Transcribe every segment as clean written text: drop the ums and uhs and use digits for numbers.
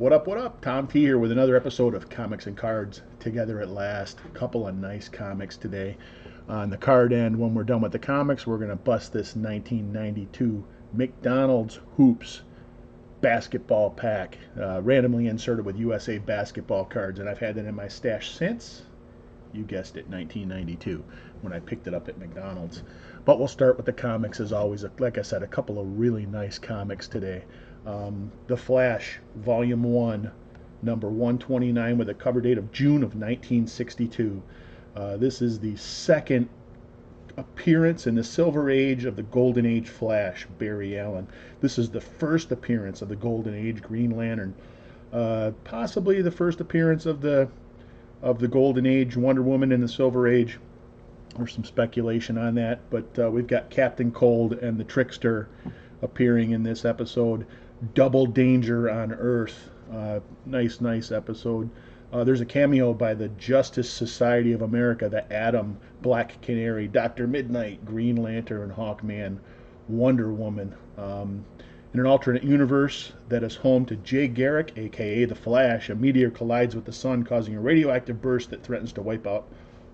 What up? Tom T here with another episode of Comics and Cards Together at Last. A couple of nice comics today. On the card end, when we're done with the comics, we're going to bust this 1992 McDonald's Hoops basketball pack, randomly inserted with USA basketball cards, and I've had it in my stash since, you guessed it, 1992, when I picked it up at McDonald's. But we'll start with the comics as always. Like I said, a couple of really nice comics today. The Flash, Volume 1, number 129, with a cover date of June of 1962. This is the second appearance in the Silver Age of the Golden Age Flash, Barry Allen. This is the first appearance of the Golden Age Green Lantern. Possibly the first appearance of the Golden Age Wonder Woman in the Silver Age. There's some speculation on that, but we've got Captain Cold and the Trickster appearing in this episode. Double Danger on Earth. Nice episode. There's a cameo by the Justice Society of America, the Atom, Black Canary, Dr. Midnight, Green Lantern, Hawkman, Wonder Woman. In an alternate universe that is home to Jay Garrick, aka the Flash, a meteor collides with the sun, causing a radioactive burst that threatens to wipe out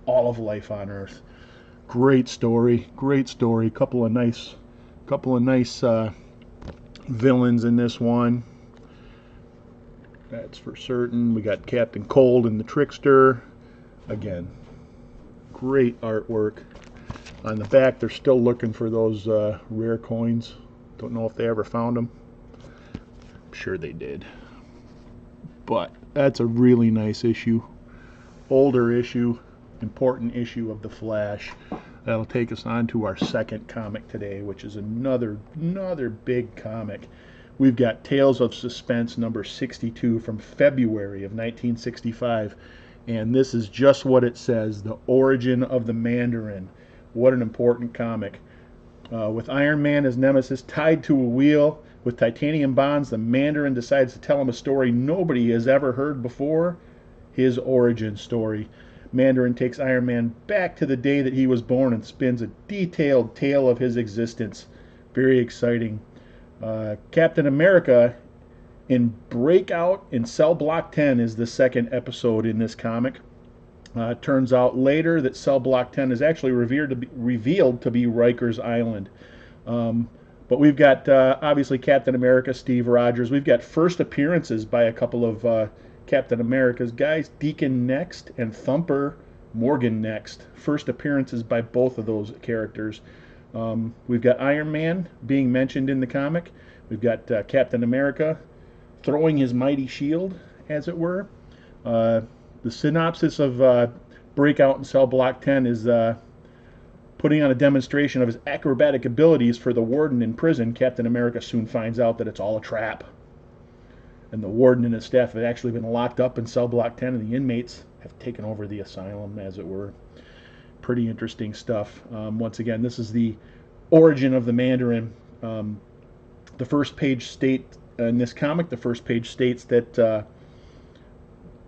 all of life on Earth. Great story. Couple of nice villains in this one. That's for certain. We got Captain Cold and the Trickster. Again, great artwork. On the back, they're still looking for those rare coins. Don't know if they ever found them. I'm sure they did. But that's a really nice issue. Older issue. Important issue of the Flash. That'll take us on to our second comic today, which is another big comic. We've got Tales of Suspense number 62 from February of 1965, and this is just what it says: the origin of the Mandarin. What an important comic. With Iron Man as nemesis tied to a wheel with titanium bonds, the Mandarin decides to tell him a story nobody has ever heard before, his origin story. Mandarin takes Iron Man back to the day that he was born and spins a detailed tale of his existence. Very exciting. Captain America in Breakout in Cell Block 10 is the second episode in this comic. It turns out later that Cell Block 10 is actually revealed to be Riker's Island. But we've got, obviously, Captain America, Steve Rogers. We've got first appearances by a couple of Captain America's guys, Deacon Next and Thumper Morgan Next. First appearances by both of those characters. We've got Iron Man being mentioned in the comic. We've got Captain America throwing his mighty shield, as it were. The synopsis of Breakout in Cell Block 10 is putting on a demonstration of his acrobatic abilities for the warden in prison. Captain America soon finds out that it's all a trap, and the warden and his staff have actually been locked up in Cell Block 10, and the inmates have taken over the asylum, as it were. Pretty interesting stuff. Once again, this is the origin of the Mandarin. The first page states in this comic, that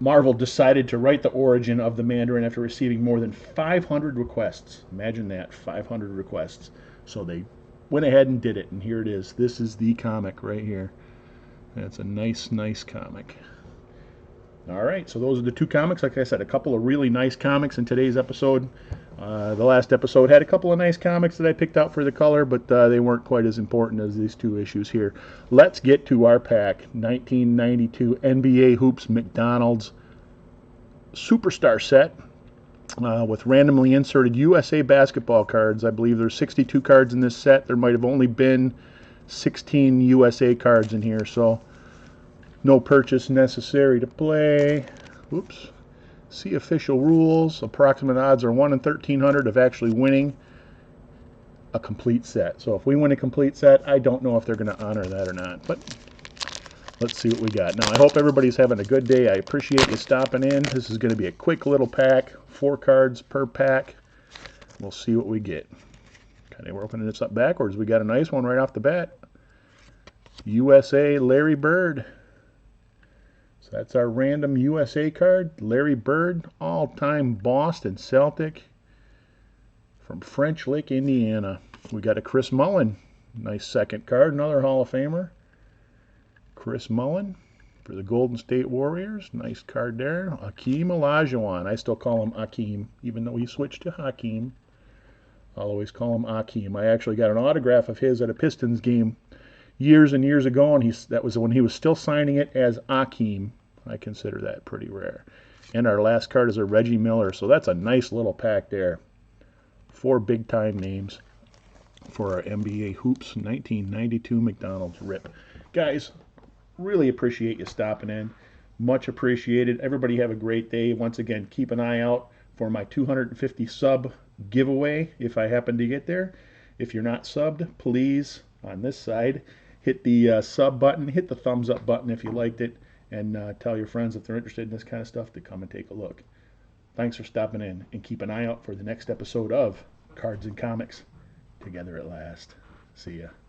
Marvel decided to write the origin of the Mandarin after receiving more than 500 requests. Imagine that, 500 requests. So they went ahead and did it, and here it is. This is the comic right here. That's a nice comic. All right, so those are the two comics. Like I said, a couple of really nice comics in today's episode. The last episode had a couple of nice comics that I picked out for the color, but they weren't quite as important as these two issues here. Let's get to our pack. 1992 NBA Hoops McDonald's Superstar set with randomly inserted USA basketball cards. I believe there's 62 cards in this set. There might have only been 16 USA cards in here, so no purchase necessary to play. Oops. See official rules. Approximate odds are 1 in 1,300 of actually winning a complete set. So if we win a complete set, I don't know if they're going to honor that or not. But let's see what we got. Now, I hope everybody's having a good day. I appreciate you stopping in. This is going to be a quick little pack. 4 cards per pack. We'll see what we get. Okay, we're opening this up backwards. We got a nice one right off the bat. USA Larry Bird. So that's our random USA card. Larry Bird, all-time Boston Celtic from French Lick, Indiana. We got a Chris Mullin. Nice second card, another Hall of Famer. Chris Mullin for the Golden State Warriors. Nice card there. Hakeem Olajuwon. I still call him Hakeem, even though he switched to Hakeem. I'll always call him Hakeem. I actually got an autograph of his at a Pistons game years and years ago, and that was when he was still signing it as Hakeem. I consider that pretty rare. And our last card is a Reggie Miller, so that's a nice little pack there. 4 big-time names for our NBA Hoops 1992 McDonald's rip. Guys, really appreciate you stopping in. Much appreciated. Everybody have a great day. Once again, keep an eye out for my 250 sub giveaway if I happen to get there. If you're not subbed, please, on this side, hit the sub button, hit the thumbs up button if you liked it, and tell your friends if they're interested in this kind of stuff to come and take a look. Thanks for stopping in, and keep an eye out for the next episode of Cards and Comics Together at Last. See ya.